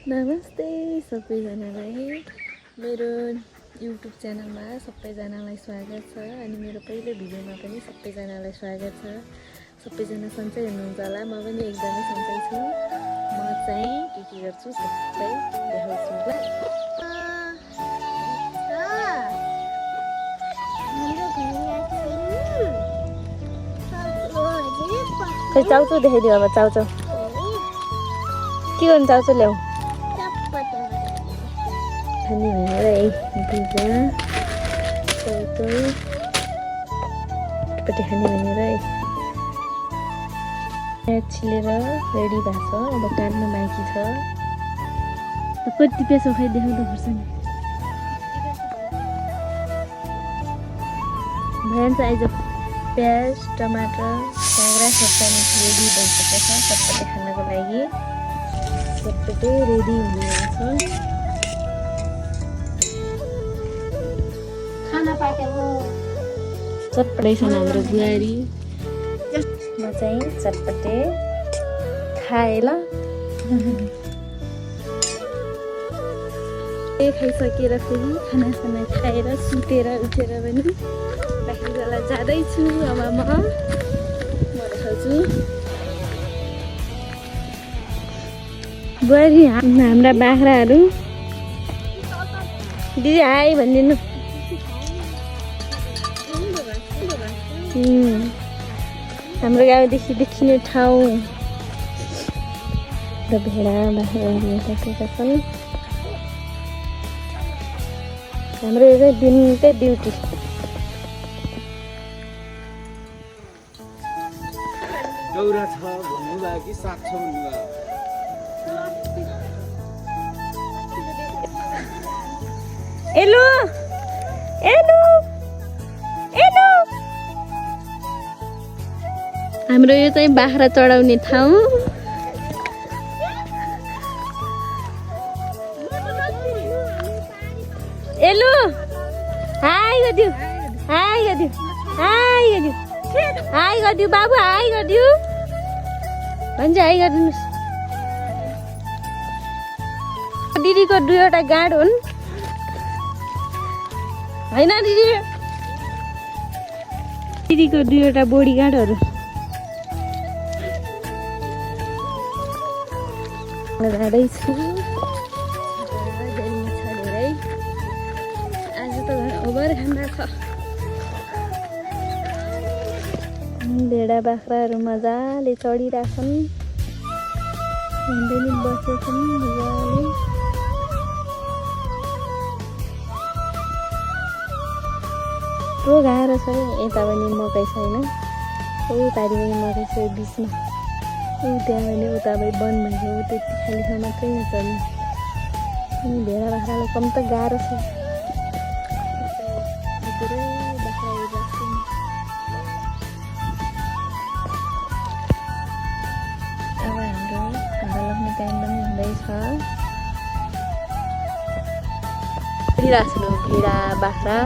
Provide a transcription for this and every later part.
नमस्ते सबैजनालाई मेरो युट्युब च्यानलमा सबैजनालाई स्वागत छ अनि मेरो पहिलो भिडियोमा पनि सबैजनालाई स्वागत छ। सबैजना सन्चै हुनुहुन्छ होला, म पनि एकदमै सन्चै छु। म चाहिँ के गर्छु सबै देखाउँछु ल। खै चाउचाउ देखाइदियो अब चाउचाउ के गर्नु चाउचाउ ल्याऊ खाने भनेर पिज्जा चाउचाउपट्टि खाने भनेर प्याज छिलेर रेडी भएको छ। अब काट्नु बाँकी छ। कति पेसो खै देखाउँदा पर्छ नि भइहाल्छ। आइज प्याज टमाटर काँक्रा खोर्सानी रेडी भइसकेको छ चटपटे खानको लागि। चटपटे रेडी हुनेछ। चटपटे छन् हाम्रो बुहारी। म चाहिँ चटपटे खाएँ ल। खाइसकेर फेरि खानासाना खाएर सुतेर उठेर पनि बाख्रागोला जाँदैछु। अब म देखाउँछु बुहारी हाम्रा बाख्राहरू। दिदी हाई भनिदिनु। हाम्रो गाउँदेखि देखिने ठाउँ र भेडा बाख्राहरू सकेका छन्। हाम्रो यो चाहिँ दिनकै ड्युटी। दौरा छ भन्नुभयो कि साग छ भन्नुभयो। एलु एलु एलु हाम्रो यो चाहिँ बाख्रा चढाउने ठाउँ। एलु हाई गरिदियो हाई गरिदियो हाई गरिदियो हाई गरिदियो बाबु हाई गरिदियो भन्छ हाई गरिदिनुहोस्। दिदीको दुईवटा गाड हुन् होइन दिदी? दिदीको दुईवटा बोडी गार्डहरू जाँदैछु। गर्मी छ धेरै। आज त ओभर घाममा छ। भेडा बाख्राहरू मजाले चढिरहेछन्। हिँड्दै बसेछन् मजाले। गाह्रो छ यता पनि मकै छैन। उतारि पनि मकै छ बिचमा। त्यहाँ भने उता वन भइसक्यो। त्यति खाली ठाउँ मात्रै चल्ने। अनि भेडा बाख्रालाई कम त गाह्रो छ। पुरै बाख्राहरू बस्छन्। अब हाम्रो घर लाग्ने टाइम पनि हुँदैछ। भेडा बाख्रा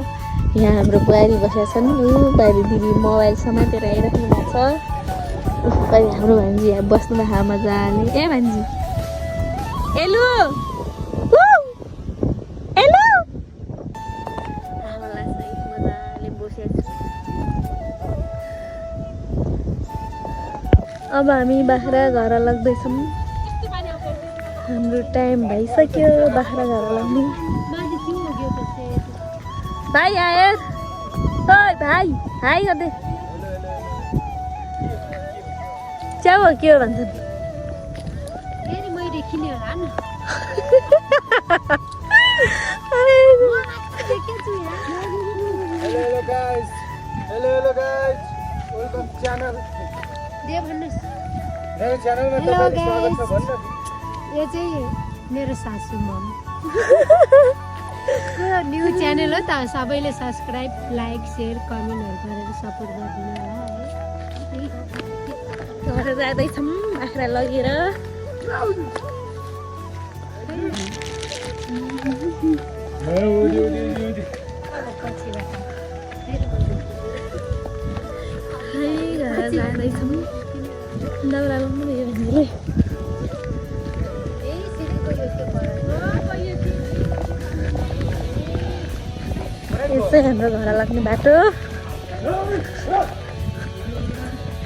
यहाँ हाम्रो बुहारी बसेका छन्। बुहारी दिदी मोबाइल समातेर आइराख्नु भएको छ। हाम्रो भान्जी यहाँ बस्नु भएको मजाले। ए भान्जी एलु एलु मजाले बसेको छु। अब हामी बाख्रा घर लाग्दैछौँ। हाम्रो टाइम भइसक्यो बाख्रा घर लाग्ने। भाइ आयो ओइ भाइ हाई गर्दै च्याउ हो के हो भन्छन्। मैले किने होला नि। Hello guys welcome channel. दे भन्नुस् मेरो च्यानलमा तपाईहरुको स्वागत छ भन्न। यो चाहिँ मेरो सासू मम। न्यू च्यानल हो त। सबैले सब्सक्राइब लाइक सेयर कमेन्टहरू गरेर सपोर्ट गरिदिनु होला। घर जाँदैछौँ बाख्रा लगेर। घर जाँदैछौँ। दाउरा लाउनु यो चाहिँ हाम्रो घर लाग्ने बाटो।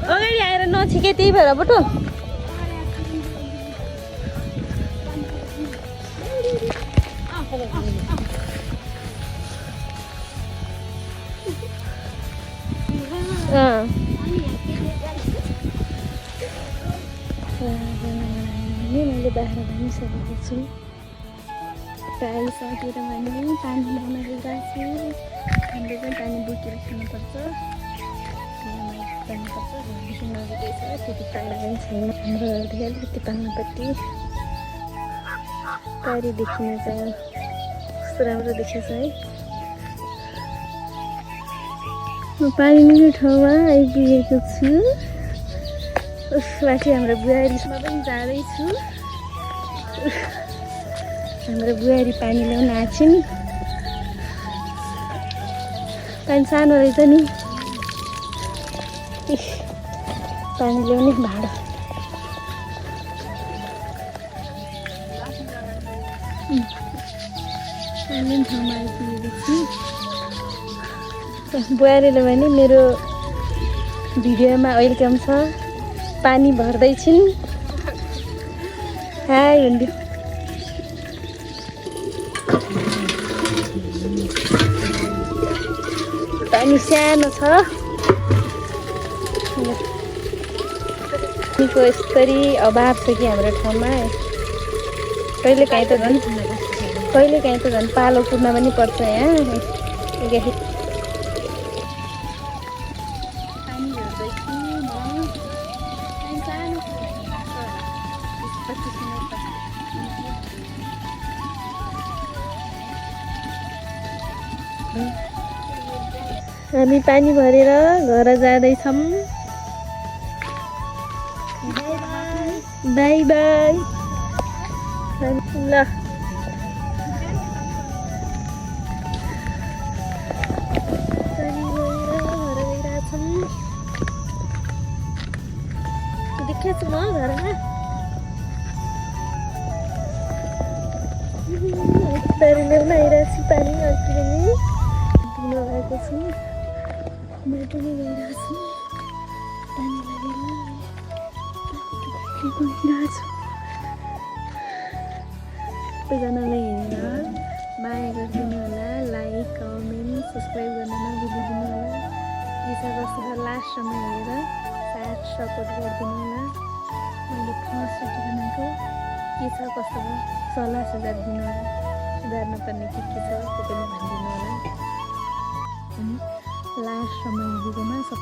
अगाडि आएर नछिके त्यही भएर बटो। मैले बाह्र भनिसकेको छु। प्रायः सकेर भने पानी ल्याउन गइरहेको छु। हामीले पनि पानी बोकेर खानुपर्छ, जानुपर्छ। घरदेखि नजिकै छ, त्यति टाढा पनि छैन। हाम्रो घरदेखि अलिकति पानीपट्टि पारी देखिने छ। कस्तो राम्रो देखेछ है। म पानी मिल्ने ठाउँमा आइपुगेको छु। उसमाथि हाम्रो बुहारीमा पनि जाँदैछु। हाम्रो बुहारी पानी ल्याउन आछिन्। पानी सानो रहेछ नि। पानी ल्याउने भाडा। पानी ठाउँमा आइपुगेको छु। बुहारीले भने मेरो भिडियोमा वेलकम छ, पानी भर्दैछिन्। हाई हुन्थ्यो। पानी सानो छ। पानीको यस्तरी अभाव छ कि हाम्रो ठाउँमा। कहिलेकाहीँ त झन् पालो कुद्न पनि पर्छ यहाँ। हामी पानी भरेर घर जाँदैछौँ। By by. ल देखेको छु म घरमा। ल्याउन आइरहेको छु पानी। अघि पनि पिउन गएको छु। बाटो नै गइरहेको छु पानी लगेर। गइरहेको छु। सबैजनालाई हेरेर माया गरिदिनु होला। लाइक, कमेन्ट, सब्सक्राइब गर्न नभुलिदिनु होला। के छ कस्तो छ लास्टसम्म हेरेर साथ सपोर्ट गरिदिनु होला। मैले फर्स्टचोटि बनाएको के छ कस्तो छ सल्लाह सुझाव दिनु होला। सुधार्नुपर्ने के छ त्यो पनि भनिदिनु होला। अनि लास्टसम्म हेरिदिनु सब